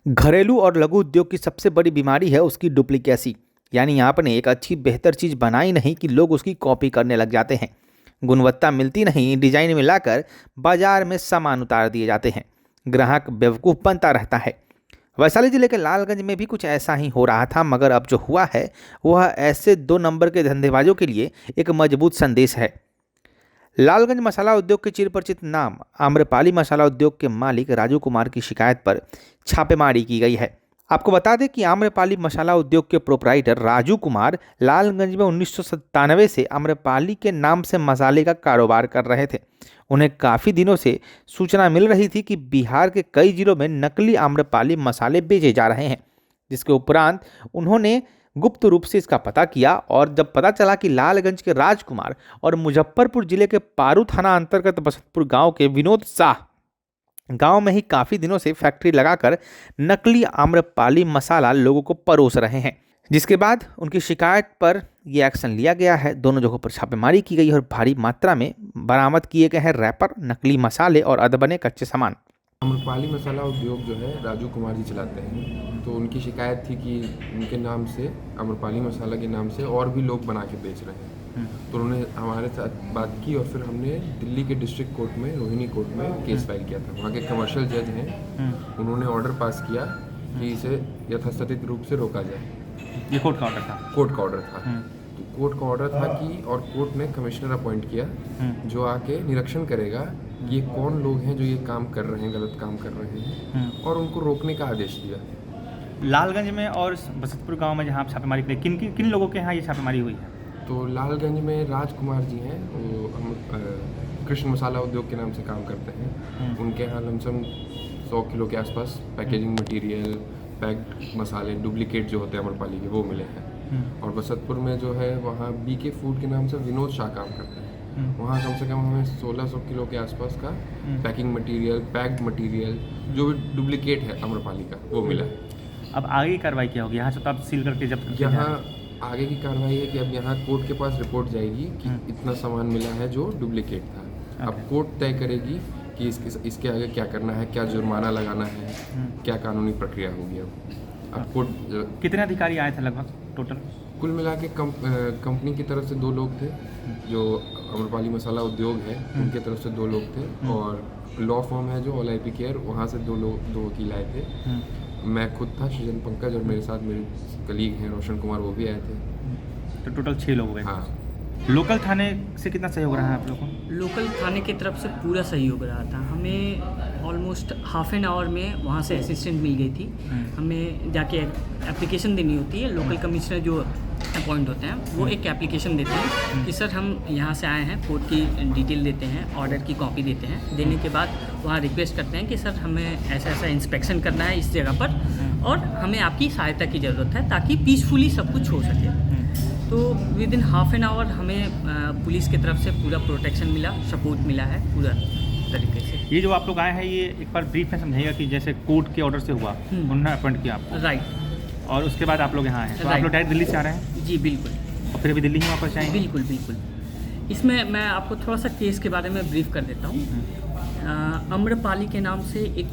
घरेलू और लघु उद्योग की सबसे बड़ी बीमारी है उसकी डुप्लीकेसी। यानी आपने एक अच्छी बेहतर चीज़ बनाई नहीं कि लोग उसकी कॉपी करने लग जाते हैं। गुणवत्ता मिलती नहीं, डिजाइन मिलाकर बाजार में सामान उतार दिए जाते हैं। ग्राहक बेवकूफ़ बनता रहता है। वैशाली जिले के लालगंज में भी कुछ ऐसा ही हो रहा था, मगर अब जो हुआ है वह ऐसे 2 नंबर के धंधेबाजों के लिए एक मजबूत संदेश है। लालगंज मसाला उद्योग के चिरपरिचित नाम आम्रपाली मसाला उद्योग के मालिक राजू कुमार की शिकायत पर छापेमारी की गई है। आपको बता दें कि आम्रपाली मसाला उद्योग के प्रोपराइटर राजू कुमार लालगंज में 1997 से आम्रपाली के नाम से मसाले का कारोबार कर रहे थे। उन्हें काफ़ी दिनों से सूचना मिल रही थी कि बिहार के कई जिलों में नकली आम्रपाली मसाले बेचे जा रहे हैं, जिसके उपरांत उन्होंने गुप्त रूप से इसका पता किया और जब पता चला कि लालगंज के राजकुमार और मुजफ्फरपुर जिले के पारू थाना अंतर्गत बसंतपुर गांव के विनोद शाह गांव में ही काफ़ी दिनों से फैक्ट्री लगाकर नकली आम्रपाली मसाला लोगों को परोस रहे हैं, जिसके बाद उनकी शिकायत पर यह एक्शन लिया गया है। दोनों जगहों पर छापेमारी की गई है और भारी मात्रा में बरामद किए गए हैं रैपर, नकली मसाले और अधबने कच्चे सामान। आम्रपाली मसाला उद्योग जो है राजू कुमार जी चलाते हैं। तो उनकी शिकायत थी कि उनके नाम से, आम्रपाली मसाला के नाम से और भी लोग बना के बेच रहे हैं। तो उन्होंने हमारे साथ बात की और फिर हमने दिल्ली के डिस्ट्रिक्ट कोर्ट में, रोहिणी कोर्ट में केस फाइल किया था। वहाँ के कमर्शियल जज हैं, उन्होंने ऑर्डर पास किया कि इसे यथास्थित रूप से रोका जाए। ये कोर्ट का ऑर्डर था? कोर्ट का ऑर्डर था। तो कोर्ट का ऑर्डर था कि, और कोर्ट ने कमिश्नर अपॉइंट किया जो आके निरीक्षण करेगा ये कौन लोग हैं जो ये काम कर रहे हैं, गलत काम कर रहे हैं, और उनको रोकने का आदेश दिया। लालगंज में और बसंतपुर गांव में जहां छापेमारी की, किन किन लोगों के यहाँ ये छापेमारी हुई है? तो लालगंज में राजकुमार जी हैं, वो हम कृष्ण मसाला उद्योग के नाम से काम करते हैं। उनके यहाँ लमसम 100 किलो के आसपास पैकेजिंग मटेरियल, पैक्ड मसाले, डुप्लीकेट जो होते हैं आम्रपाली के, वो मिले हैं। और बसंतपुर में जो है वहाँ बीके फूड के नाम से विनोद शाह काम करते हैं। वहाँ कम से कम हमें 1600 किलो के आसपास का पैकिंग मटेरियल, पैक्ड मटेरियल, जो भी डुप्लीकेट है आम्रपाली का, वो मिला है। अब आगे की कार्रवाई क्या होगी? यहाँ से तो आप सील करके जब यहाँ आगे की कार्रवाई है कि अब यहाँ कोर्ट के पास रिपोर्ट जाएगी कि इतना सामान मिला है जो डुप्लीकेट था। अब कोर्ट तय करेगी कि इसके आगे क्या करना है, क्या जुर्माना लगाना है, क्या कानूनी प्रक्रिया होगी। अब कोर्ट। कितने अधिकारी आए थे लगभग टोटल? कुल मिला के कंपनी की तरफ से 2 लोग थे, जो आम्रपाली मसाला उद्योग है उनके तरफ से 2 लोग थे, और लॉ फर्म है जो ऑल IP केयर, वहाँ से 2 वकील आए थे। मैं खुद था, सृजन पंकज, और मेरे साथ मेरे कलीग हैं रोशन कुमार, वो भी आए थे। तो टोटल 6 लोग हो गए। हाँ। लोकल थाने से कितना सहयोग रहा है आप लोगों को? लोकल थाने की तरफ से पूरा सहयोग रहा था। हमें ऑलमोस्ट हाफ एन आवर में वहाँ से असिस्टेंट मिल गई थी। हमें जाके एप्लीकेशन देनी होती है। लोकल कमिश्नर जो अपॉइंट होते हैं वो एक एप्लीकेशन देते हैं कि सर हम यहाँ से आए हैं, कोर्ट की डिटेल देते हैं, ऑर्डर की कॉपी देते हैं। देने के बाद वहाँ रिक्वेस्ट करते हैं कि सर हमें ऐसा ऐसा इंस्पेक्शन करना है इस जगह पर, और हमें आपकी सहायता की ज़रूरत है ताकि पीसफुली सब कुछ हो सके। तो with in half an hour हमें पुलिस की तरफ से पूरा प्रोटेक्शन मिला, सपोर्ट मिला है पूरा तरीके से। ये जो आप लोग आए हैं, ये एक बार ब्रीफ में समझाइएगा कि जैसे कोर्ट के ऑर्डर से हुआ, उन्होंने अपॉइंट किया आपको, राइट, और उसके बाद आप लोग यहाँ आए, तो आप लोग डायरेक्ट दिल्ली से आ रहे हैं? जी बिल्कुल। और फिर अभी दिल्ली ही वापस आएंगे? बिल्कुल बिल्कुल। इसमें मैं आपको थोड़ा सा केस के बारे में ब्रीफ कर देता हूँ। आम्रपाली के नाम से एक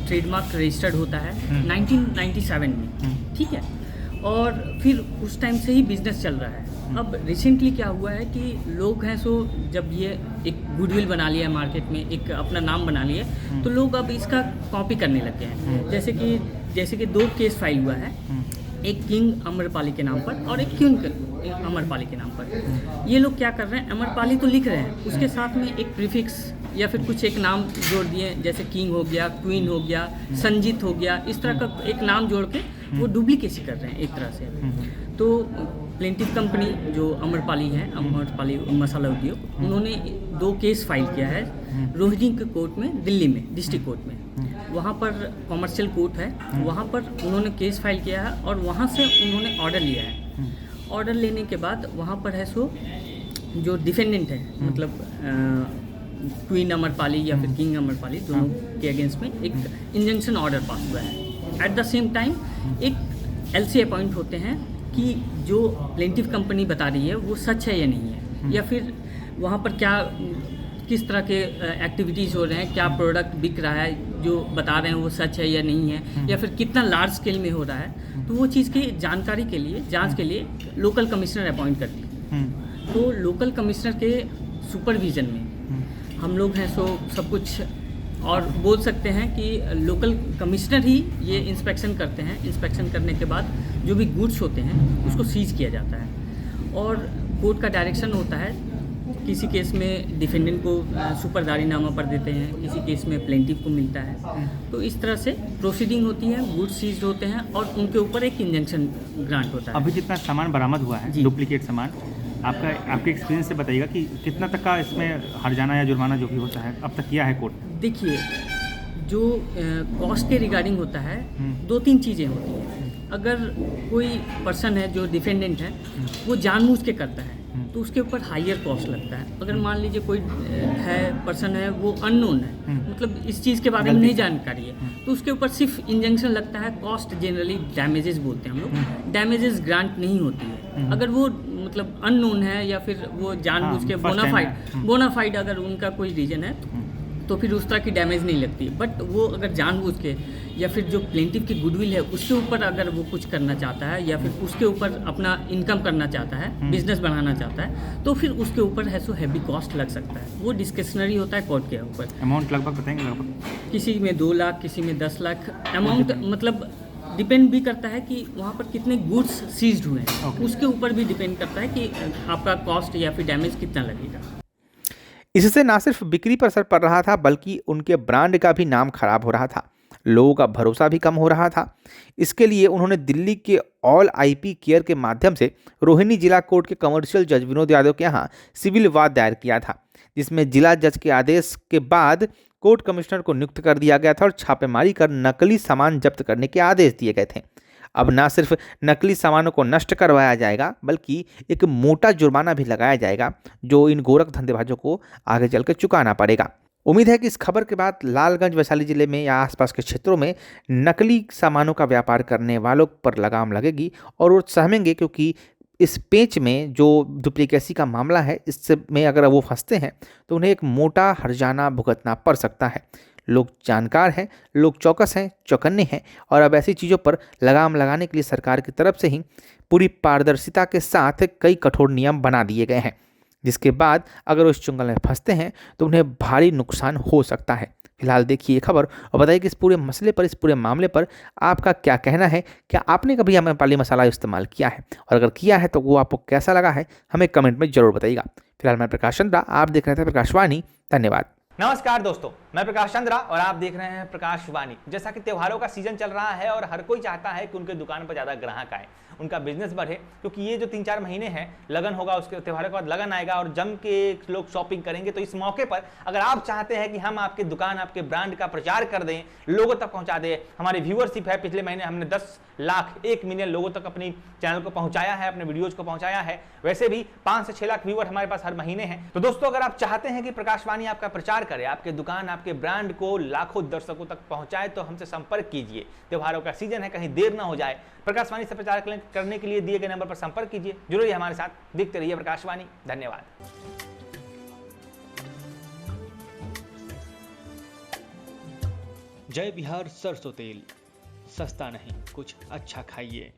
ट्रेडमार्क रजिस्टर्ड होता है 1997 में, ठीक है, और फिर उस टाइम से ही बिजनेस चल रहा है। अब रिसेंटली क्या हुआ है कि लोग हैं सो जब ये एक गुडविल बना लिया है मार्केट में, एक अपना नाम बना लिया, तो लोग अब इसका कॉपी करने लगे हैं। जैसे कि 2 केस फाइल हुआ है, एक किंग अमरपाली के नाम पर और एक क्वीन अमरपाली के नाम पर। ये लोग क्या कर रहे हैं, अमरपाली तो लिख रहे हैं, उसके साथ में एक प्रीफिक्स या फिर कुछ एक नाम जोड़ दिए, जैसे किंग हो गया, क्वीन हो गया, संजीत हो गया, इस तरह का एक नाम जोड़ के वो डुप्लीकेसी कर रहे हैं एक तरह से। तो प्लेंटिव कंपनी जो अमरपाली है, अमरपाली मसाला उद्योग, उन्होंने 2 केस फाइल किया है रोहिणी के कोर्ट में, दिल्ली में, डिस्ट्रिक्ट कोर्ट में। वहाँ पर कॉमर्शियल कोर्ट है, वहाँ पर उन्होंने केस फाइल किया है और वहाँ से उन्होंने ऑर्डर लिया है। ऑर्डर लेने के बाद वहाँ पर है सो जो डिफेंडेंट है, मतलब क्वीन अमरपाली या फिर किंग अमरपाली, दोनों के अगेंस्ट में एक इंजंक्शन ऑर्डर पास हुआ है। एट द सेम टाइम एक LC अपॉइंट होते हैं कि जो प्लेंटिव कंपनी बता रही है वो सच है या नहीं है, या फिर वहाँ पर क्या किस तरह के एक्टिविटीज़ हो रहे हैं, क्या प्रोडक्ट बिक रहा है, जो बता रहे हैं वो सच है या नहीं है, या फिर कितना लार्ज स्केल में हो रहा है। तो वो चीज़ की जानकारी के लिए, जांच के लिए लोकल कमिश्नर अपॉइंट करती है। तो लोकल कमिश्नर के सुपरविज़न में हम लोग हैं, सो सब कुछ, और बोल सकते हैं कि लोकल कमिश्नर ही ये इंस्पेक्शन करते हैं। इंस्पेक्शन करने के बाद जो भी गुड्स होते हैं उसको सीज किया जाता है, और कोर्ट का डायरेक्शन होता है। किसी केस में डिफेंडेंट को सुपरदारीनामा पर देते हैं, किसी केस में प्लेंटिफ को मिलता है। तो इस तरह से प्रोसीडिंग होती है, गुड्स सीज होते हैं और उनके ऊपर एक इंजंक्शन ग्रांट होता है। अभी जितना सामान बरामद हुआ है, डुप्लीकेट सामान, आपके एक्सपीरियंस से बताइएगा कि कितना तक का इसमें हर्जाना या जुर्माना जो भी होता है अब तक किया है कोर्ट? देखिए, जो कॉस्ट के रिगार्डिंग होता है, 2-3 चीज़ें होती हैं। अगर कोई पर्सन है जो डिफेंडेंट है, वो जानबूझ के करता है तो उसके ऊपर हायर कॉस्ट लगता है। अगर मान लीजिए कोई पर्सन है, वो अननोन है, मतलब इस चीज़ के बारे में नहीं जानकारी है, तो उसके ऊपर सिर्फ इंजंक्शन लगता है। कॉस्ट जनरली डैमेजेस बोलते हैं हम लोग, डैमेजेस ग्रांट नहीं होती है। अगर वो मतलब अननोन है या फिर वो जानबूझ के बोनाफाइड अगर उनका कोई रीजन है तो फिर उस तरह की डैमेज नहीं लगती। बट वो अगर जानबूझ के या फिर जो प्लेंटिफ की गुडविल है उसके ऊपर अगर वो कुछ करना चाहता है या फिर उसके ऊपर अपना इनकम करना चाहता है, बिजनेस बढ़ाना चाहता है, तो फिर उसके ऊपर है सो हैवी कॉस्ट लग सकता है। वो डिस्क्रिशनरी होता है कोर्ट के ऊपर। अमाउंट लगभग बताएंगे? लगभग किसी में 2 लाख, किसी में 10 लाख अमाउंट, मतलब डिपेंड भी करता है कि वहाँ पर कितने गुड्स सीज्ड हुए हैं। उसके ऊपर भी डिपेंड करता है कि आपका कॉस्ट या फिर डैमेज कितना लगेगा। इससे ना सिर्फ बिक्री पर असर पड़ रहा था, बल्कि उनके ब्रांड का भी नाम खराब हो रहा था, लोगों का भरोसा भी कम हो रहा था। इसके लिए उन्होंने दिल्ली के ऑल आईपी केयर के माध्यम से रोहिणी जिला कोर्ट के कमर्शियल जज विनोद यादव के यहाँ सिविल वाद दायर किया था, जिसमें जिला जज के आदेश के बाद कोर्ट कमिश्नर को नियुक्त कर दिया गया था और छापेमारी कर नकली सामान जब्त करने के आदेश दिए गए थे। अब ना सिर्फ नकली सामानों को नष्ट करवाया जाएगा, बल्कि एक मोटा जुर्माना भी लगाया जाएगा, जो इन गोरख धंधेबाजों को आगे चल के चुकाना पड़ेगा। उम्मीद है कि इस खबर के बाद लालगंज, वैशाली जिले में या आसपास के क्षेत्रों में नकली सामानों का व्यापार करने वालों पर लगाम लगेगी और वो सहमेंगे, क्योंकि इस पेच में जो डुप्लीकेसी का मामला है, इसमें अगर वो फंसते हैं तो उन्हें एक मोटा हर्जाना भुगतना पड़ सकता है। लोग जानकार हैं, लोग चौकस हैं, चौकन्ने हैं, और अब ऐसी चीज़ों पर लगाम लगाने के लिए सरकार की तरफ से ही पूरी पारदर्शिता के साथ कई कठोर नियम बना दिए गए हैं, जिसके बाद अगर वो इस चुंगल में फंसते हैं तो उन्हें भारी नुकसान हो सकता है। फिलहाल देखिए ये खबर और बताइए कि इस पूरे मसले पर, इस पूरे मामले पर आपका क्या कहना है। क्या आपने कभी आम्रपाली मसाला इस्तेमाल किया है, और अगर किया है तो वो आपको कैसा लगा है, हमें कमेंट में जरूर बताइएगा। फिलहाल मैं प्रकाश चंद्रा, आप देख रहे थे प्रकाशवाणी। धन्यवाद। नमस्कार दोस्तों, मैं प्रकाश चंद्रा और आप देख रहे हैं प्रकाशवाणी। जैसा कि त्योहारों का सीजन चल रहा है और हर कोई चाहता है कि उनके दुकान पर ज़्यादा ग्राहक आए, उनका बिजनेस बढ़े, क्योंकि ये जो 3-4 महीने हैं, लगन होगा, उसके त्योहारों के बाद लगन आएगा और जम के लोग शॉपिंग करेंगे। तो इस मौके पर अगर आप चाहते हैं कि हम आपके दुकान, आपके ब्रांड का प्रचार कर दें, लोगों तक पहुँचा दें, हमारी व्यूअरशिप है, पिछले महीने हमने 10 लाख 1 मिलियन लोगों तक अपनी चैनल को पहुँचाया है, अपने वीडियोज़ को पहुँचाया है। वैसे भी 5 से 6 लाख व्यूअर हमारे पास हर महीने हैं। तो दोस्तों, अगर आप चाहते हैं कि प्रकाशवाणी आपका प्रचार करे, आपके दुकान, आपके ब्रांड को लाखों दर्शकों तक पहुंचाए, तो हमसे संपर्क कीजिए। त्योहारों का सीजन है, कहीं देर ना हो जाए। प्रकाशवाणी से प्रचार करने के लिए दिए गए नंबर पर संपर्क कीजिए। जुड़िए हमारे साथ, देखते रहिए प्रकाशवाणी। धन्यवाद। जय बिहार सरसों तेल, सस्ता नहीं, कुछ अच्छा खाइए।